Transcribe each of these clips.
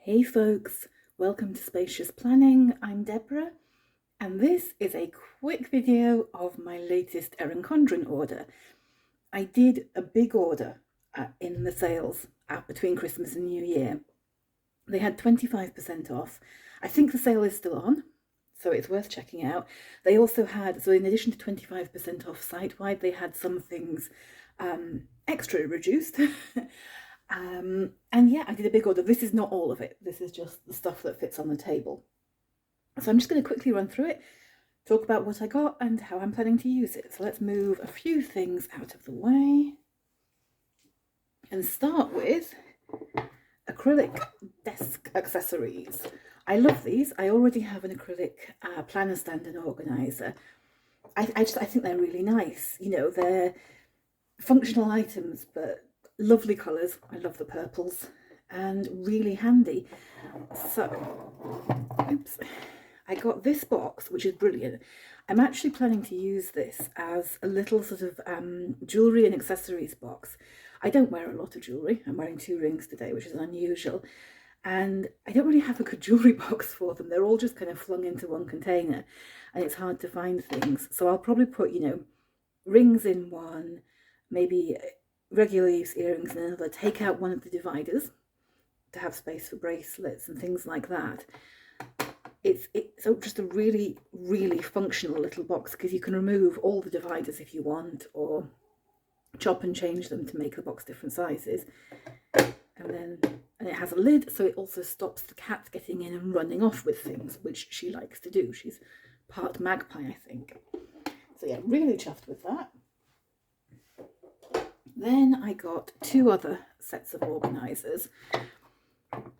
Hey folks, welcome to Spacious Planning. I'm Deborah, and this is a quick video of my latest Erin Condren order. I did a big order in the sales between Christmas and New Year. They had 25% off. I think the sale is still on, so it's worth checking out. They also had, so in addition to 25% off site-wide, they had some things extra reduced. And yeah, I did a big order. This is not all of it. This is just the stuff that fits on the table. So I'm just going to quickly run through it, talk about what I got and how I'm planning to use it. So let's move a few things out of the way and start with acrylic desk accessories. I love these. I already have an acrylic planner stand and organizer. I think they're really nice. You know, they're functional items, but lovely colours. I love the purples and really handy. So, oops, I got this box, which is brilliant. I'm actually planning to use this as a little sort of jewellery and accessories box. I don't wear a lot of jewellery. I'm wearing 2 rings today, which is unusual. And I don't really have a good jewellery box for them. They're all just kind of flung into one container and it's hard to find things. So I'll probably put, you know, rings in one, maybe regular use earrings in another, take out one of the dividers to have space for bracelets and things like that. It's just a really, really functional little box because you can remove all the dividers if you want, or chop and change them to make the box different sizes. And it has a lid, so it also stops the cat getting in and running off with things, which she likes to do. She's part magpie, I think. So yeah, really chuffed with that. Then I got 2 other sets of organisers.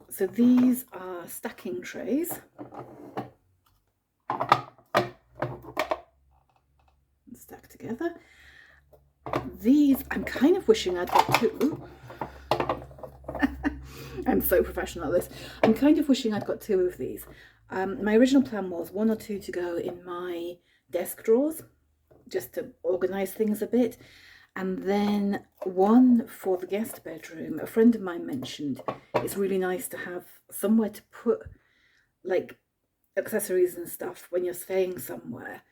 So these are stacking trays. Stack together. These, I'm kind of wishing I'd got 2. I'm so professional at this. I'm kind of wishing I'd got 2 of these. My original plan was 1 or 2 to go in my desk drawers, just to organise things a bit. And then 1 for the guest bedroom. A friend of mine mentioned it's really nice to have somewhere to put like accessories and stuff when you're staying somewhere.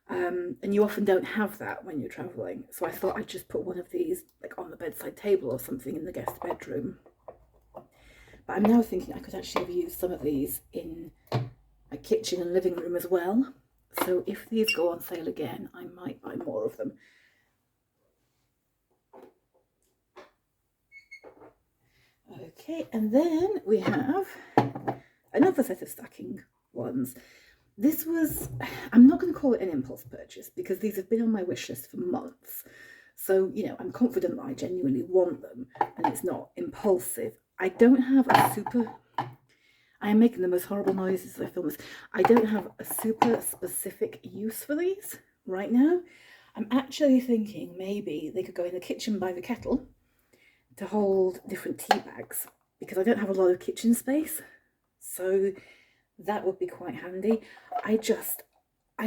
And you often don't have that when you're traveling. So I thought I'd just put 1 of these like on the bedside table or something in the guest bedroom. But I'm now thinking I could actually have used some of these in my kitchen and living room as well. So if these go on sale again, I might buy more of them. Okay, and then we have another set of stacking ones. This was, I'm not going to call it an impulse purchase because these have been on my wish list for months. So, you know, I'm confident that I genuinely want them and it's not impulsive. I don't have a super, I am making the most horrible noises as I film this. I don't have a super specific use for these right now. I'm actually thinking maybe they could go in the kitchen by the kettle to hold different tea bags because I don't have a lot of kitchen space, so that would be quite handy. I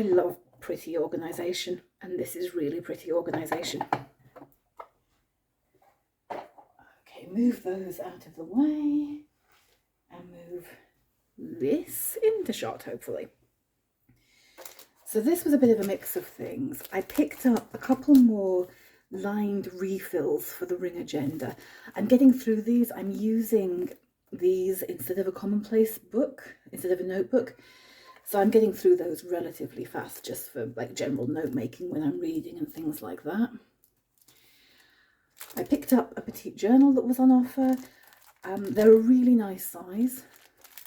love pretty organisation, and this is really pretty organisation. Okay, move those out of the way and move this into shot, hopefully. So this was a bit of a mix of things. I picked up a couple more lined refills for the ring agenda. I'm getting through these. I'm using these instead of a commonplace book, instead of a notebook. So I'm getting through those relatively fast just for like general note making when I'm reading and things like that. I picked up a Petite journal that was on offer. They're a really nice size.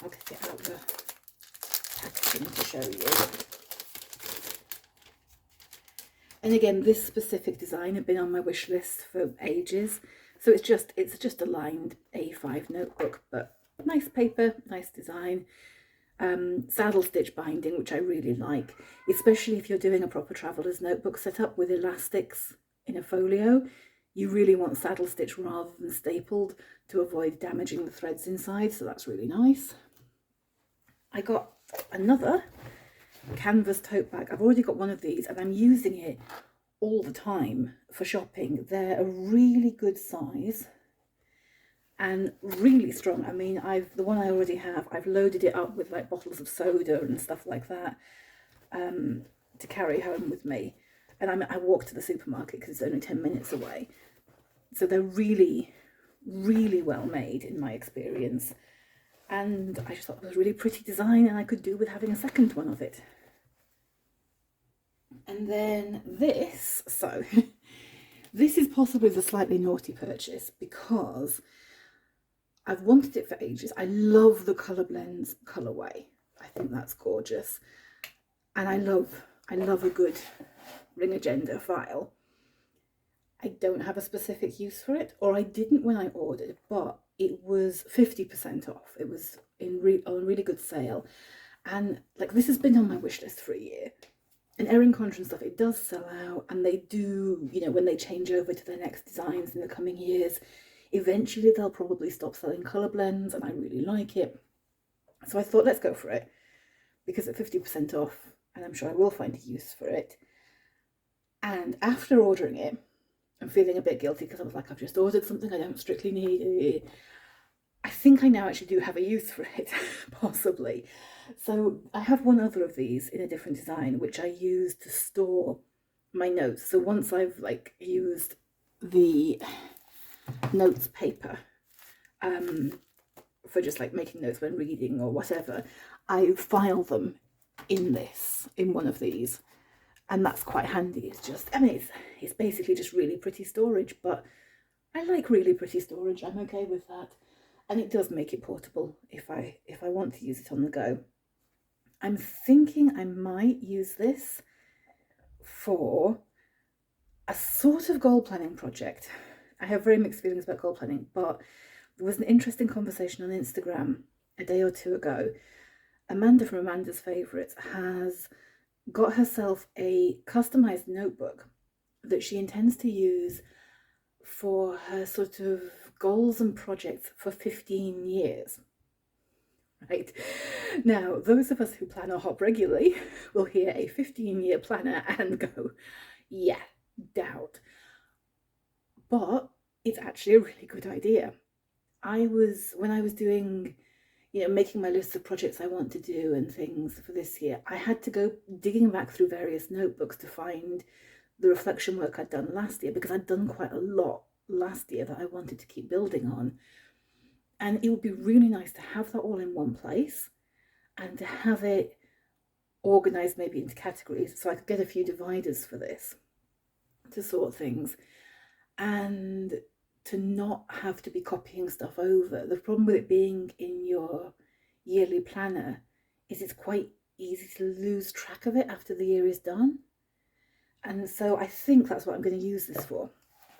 I'll get out the packaging to show you. And again, this specific design had been on my wish list for ages. So it's just a lined A5 notebook, but nice paper, nice design. Saddle stitch binding, which I really like, especially if you're doing a proper traveler's notebook setup with elastics in a folio. You really want saddle stitch rather than stapled to avoid damaging the threads inside, so that's really nice. I got another canvas tote bag. I've already got one of these and I'm using it all the time for shopping. They're a really good size. and really strong. I mean, the one I already have, I've loaded it up with like bottles of soda and stuff like that to carry home with me. And I walk to the supermarket because it's only 10 minutes away. So they're really, really well made in my experience. And I just thought it was a really pretty design, and I could do with having a second one of it. And then this, so this is possibly the slightly naughty purchase because I've wanted it for ages. I love the Colorblends colorway. I think that's gorgeous. And I love a good Ring Agenda file. I don't have a specific use for it, or I didn't when I ordered, but it was 50% off. It was on really good sale. And like, this has been on my wish list for a year. And Erin Condren stuff, it does sell out, and they do, you know, when they change over to their next designs in the coming years, eventually they'll probably stop selling Colorblends, and I really like it. So I thought, let's go for it, because at 50% off, and I'm sure I will find a use for it. And after ordering it, I'm feeling a bit guilty because I was like, I've just ordered something I don't strictly need. I think I now actually do have a use for it, possibly. So I have one other of these in a different design, which I use to store my notes. So once I've like used the notes paper for just like making notes when reading or whatever, I file them in one of these. And that's quite handy. It's just, I mean, it's basically just really pretty storage, but I like really pretty storage. I'm okay with that. And it does make it portable if I want to use it on the go. I'm thinking I might use this for a sort of goal planning project. I have very mixed feelings about goal planning, but there was an interesting conversation on Instagram a day or two ago. Amanda from Amanda's Favourites has got herself a customized notebook that she intends to use for her sort of goals and projects for 15 years. Right. Now, those of us who plan our hop regularly will hear a 15-year planner and go, yeah, doubt. But it's actually a really good idea. When I was doing, you know, making my list of projects I want to do and things for this year, I had to go digging back through various notebooks to find the reflection work I'd done last year, because I'd done quite a lot last year that I wanted to keep building on. And it would be really nice to have that all in one place and to have it organised maybe into categories, so I could get a few dividers for this to sort things, and to not have to be copying stuff over. The problem with it being in your yearly planner is it's quite easy to lose track of it after the year is done. And so I think that's what I'm going to use this for.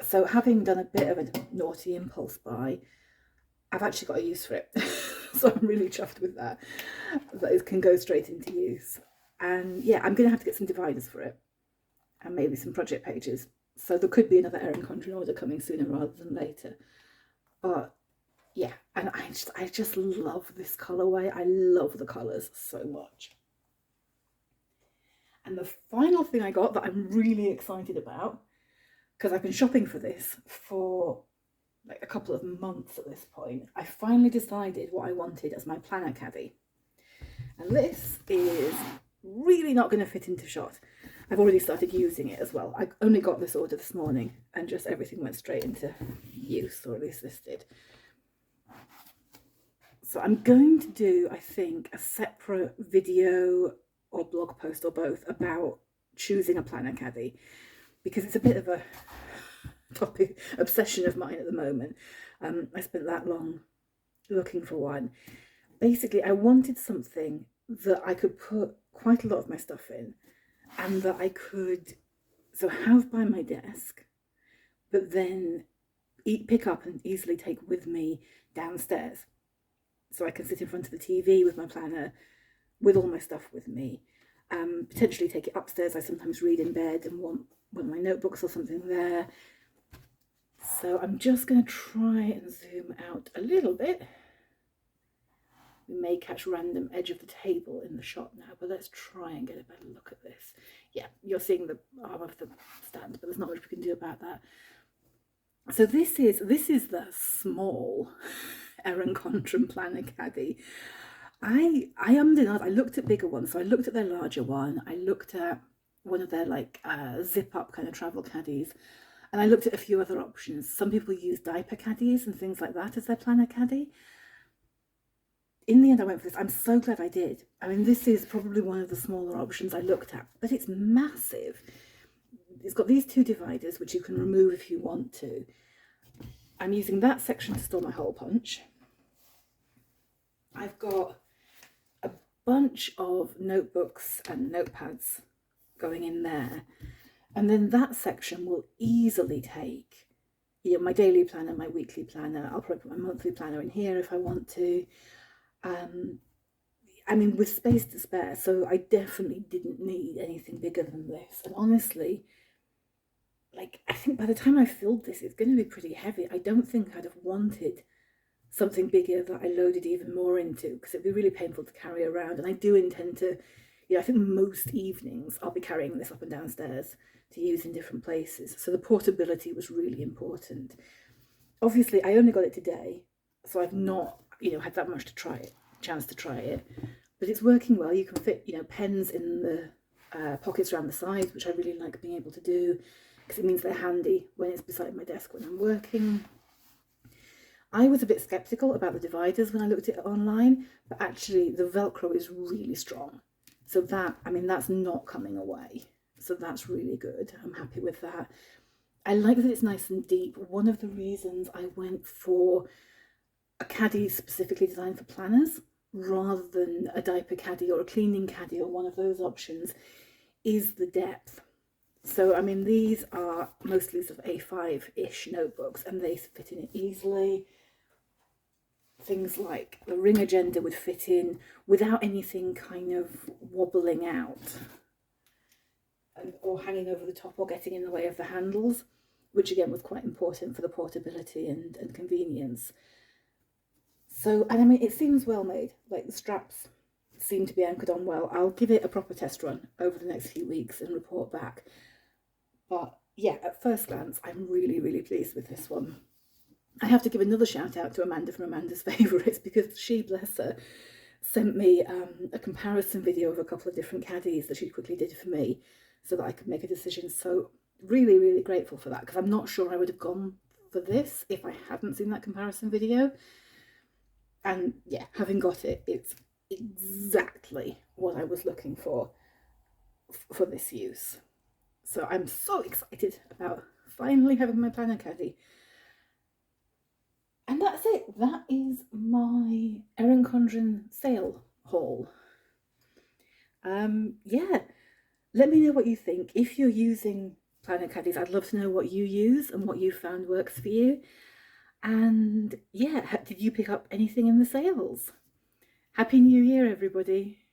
So having done a bit of a naughty impulse buy, I've actually got a use for it. So I'm really chuffed with that it can go straight into use. And yeah, I'm going to have to get some dividers for it, and maybe some project pages. So there could be another Erin Condren order coming sooner rather than later. But yeah, and I just love this colourway. I love the colours so much. And the final thing I got that I'm really excited about, because I've been shopping for this for like a couple of months at this point, I finally decided what I wanted as my planner caddy. And this is really not going to fit into shot. I've already started using it as well. I only got this order this morning and just everything went straight into use, or at least this did. So I'm going to do, I think, a separate video or blog post or both about choosing a planner caddy, because it's a bit of a topic obsession of mine at the moment. I spent that long looking for one. Basically, I wanted something that I could put quite a lot of my stuff in, and that I could have by my desk, but then pick up and easily take with me downstairs. So I can sit in front of the TV with my planner, with all my stuff with me. Potentially take it upstairs. I sometimes read in bed and want one of my notebooks or something there. So I'm just going to try and zoom out a little bit. We may catch random edge of the table in the shot now, but let's try and get a better look at this. Yeah, you're seeing the arm of the stand, but there's not much we can do about that. So this is the small Erin Condren Planner Caddy. I am denied. I looked at bigger ones. So I looked at their larger one. I looked at one of their like zip up kind of travel caddies. And I looked at a few other options. Some people use diaper caddies and things like that as their planner caddy. In the end, I went for this. I'm so glad I did. I mean, this is probably one of the smaller options I looked at, but it's massive. It's got these two dividers, which you can remove if you want to. I'm using that section to store my hole punch. I've got a bunch of notebooks and notepads going in there. And then that section will easily take, you know, my daily planner, my weekly planner. I'll probably put my monthly planner in here if I want to. I mean, with space to spare, so I definitely didn't need anything bigger than this. And honestly, like, I think by the time I filled this, it's going to be pretty heavy. I don't think I'd have wanted something bigger that I loaded even more into, because it'd be really painful to carry around. And I do intend to, you know, I think most evenings I'll be carrying this up and downstairs to use in different places. So the portability was really important. Obviously, I only got it today, so I've not, you know, had that much chance to try it, but it's working well. You can fit, you know, pens in the pockets around the sides, which I really like being able to do, because it means they're handy when it's beside my desk when I'm working. I was a bit skeptical about the dividers when I looked at it online, but actually the Velcro is really strong. So that, I mean, that's not coming away. So that's really good. I'm happy with that. I like that it's nice and deep. One of the reasons I went for a caddy specifically designed for planners rather than a diaper caddy or a cleaning caddy or one of those options is the depth. So, I mean, these are mostly sort of A5-ish notebooks and they fit in it easily. Things like the ring agenda would fit in without anything kind of wobbling out or hanging over the top or getting in the way of the handles, which again was quite important for the portability and convenience. So, and I mean, it seems well made, like the straps seem to be anchored on well. I'll give it a proper test run over the next few weeks and report back. But yeah, at first glance, I'm really, really pleased with this one. I have to give another shout out to Amanda from Amanda's Favourites, because she, bless her, sent me a comparison video of a couple of different caddies that she quickly did for me so that I could make a decision. So really, really grateful for that, because I'm not sure I would have gone for this if I hadn't seen that comparison video. And yeah, having got it, it's exactly what I was looking for this use. So I'm so excited about finally having my planner caddy. And that's it. That is my Erin Condren sale haul. Yeah, let me know what you think. If you're using planner caddies, I'd love to know what you use and what you found works for you. And yeah, did you pick up anything in the sales? Happy New Year, everybody.